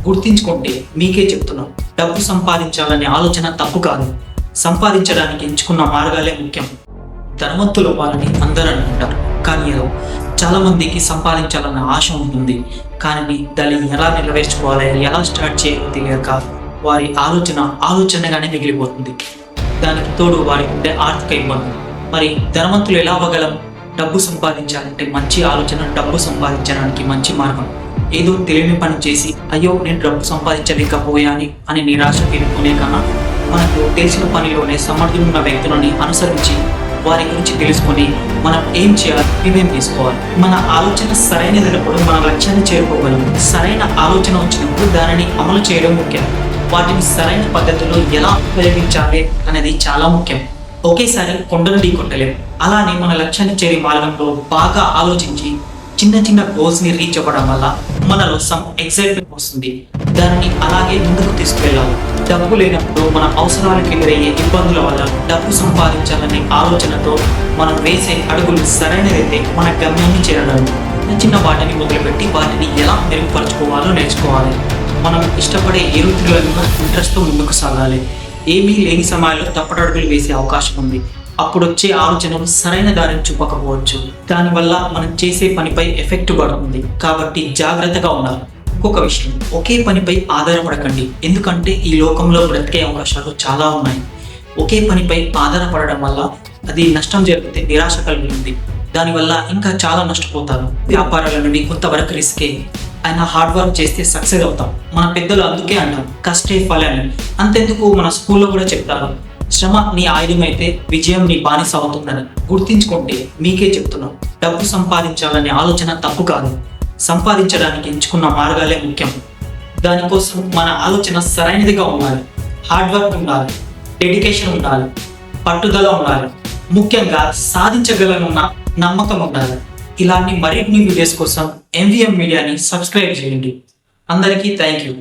గుర్తించుకుంటే మీకే చెప్తున్నాం, డబ్బు సంపాదించాలనే ఆలోచన తప్పు కాదు. సంపాదించడానికి ఎంచుకున్న మార్గాలే ముఖ్యం. ధనవంతులు వాళ్ళని అందరూ అనుకుంటారు, కానీ చాలా మందికి సంపాదించాలన్న ఆశ ఉంటుంది. కానీ దాన్ని ఎలా నెరవేర్చుకోవాలి, ఎలా స్టార్ట్ చేయాలో తెలియక వారి ఆలోచనగానే మిగిలిపోతుంది. దానికి తోడు వారికి ఉండే ఆర్థిక ఇబ్బంది. మరి ధనవంతులు ఎలా అవ్వగలం? డబ్బు సంపాదించాలంటే మంచి ఆలోచన, డబ్బు సంపాదించడానికి మంచి మార్గం. ఏదో తెలియని పని చేసి అయ్యో నేను డబ్బు సంపాదించలేకపోయాని అని నిరాశ తీరుకునే కన్నా మనకు తెలిసిన పనిలోనే సమర్థులున్న వ్యక్తులని అనుసరించి వారి గురించి తెలుసుకొని మనం ఏం చేయాలి, నిర్ణయం తీసుకోవాలి. మన ఆలోచన సరైనదైనప్పుడు మన లక్ష్యాన్ని చేరుకోగలం. సరైన ఆలోచన వచ్చినప్పుడు దానిని అమలు చేయడం ముఖ్యం. వాటిని సరైన పద్ధతిలో ఎలా ఉపయోగించాలి అనేది చాలా ముఖ్యం. ఒకేసారి కొండను ఢీకొట్టలేం. అలానే మన లక్ష్యాన్ని చేరే మార్గంలో బాగా ఆలోచించి చిన్న చిన్న గోల్స్ ని రీచ్ అవ్వడం వల్ల మనలో సమ్ ఎక్సైట్మెంట్ వస్తుంది. దానిని అలాగే ముందుకు తీసుకెళ్ళాలి. డబ్బు లేనప్పుడు మన అవసరాలకు ఎదురయ్యే ఇబ్బందుల వల్ల డబ్బు సంపాదించాలనే ఆలోచనతో మనం వేసే అడుగులు సరైనదైతే మన గమ్యాన్ని చేరగలం. చిన్న చిన్న వాటిని మొదలుపెట్టి వాటిని ఎలా మెరుగుపరచుకోవాలో నేర్చుకోవాలి. మనం ఇష్టపడే ఏ వృత్తిలో ఇంట్రెస్ట్తో ముందుకు సాగాలి. ఏమీ లేని సమయాల్లో తప్పటడుగులు వేసే అవకాశం ఉంది. అప్పుడు వచ్చే ఆలోచనలు సరైన దారిని చూపకపోవచ్చు. దానివల్ల మనం చేసే పనిపై ఎఫెక్ట్ పడుతుంది. కాబట్టి జాగ్రత్తగా ఉండాలి. ఇంకొక విషయం, ఒకే పనిపై ఆధారపడకండి. ఎందుకంటే ఈ లోకంలో బ్రతికే అవకాశాలు చాలా ఉన్నాయి. ఒకే పనిపై ఆధారపడడం వల్ల అది నష్టం జరిగితే నిరాశ కలుగుతుంది. దానివల్ల ఇంకా చాలా నష్టపోతారు. వ్యాపారాలనేవి కొంతవరకు రిస్కే అయినా హార్డ్ వర్క్ చేస్తే సక్సెస్ అవుతాం. మన పెద్దలు అందుకే అంటాం, కష్టే ఫలని. అంతెందుకు మన స్కూల్లో కూడా చెప్తారు, శ్రమ నీ ఆయుధం అయితే విజయం నీ బానిస అవుతుందని. గుర్తించుకుంటే మీకే చెప్తున్నాం, డబ్బు సంపాదించాలనే ఆలోచన తప్పు కాదు. సంపాదించడానికి ఎంచుకున్న మార్గాలే ముఖ్యం. దానికోసం మన ఆలోచన సరైనదిగా ఉండాలి. హార్డ్ వర్క్ ఉండాలి, డెడికేషన్ ఉండాలి, పట్టుదల ఉండాలి. ముఖ్యంగా సాధించగలనున్న నమ్మకం ఉండాలి. ఇలాంటి మరిన్ని వీడియోస్ కోసం MVM మీడియాని సబ్స్క్రైబ్ చేయండి. అందరికీ థ్యాంక్ యూ.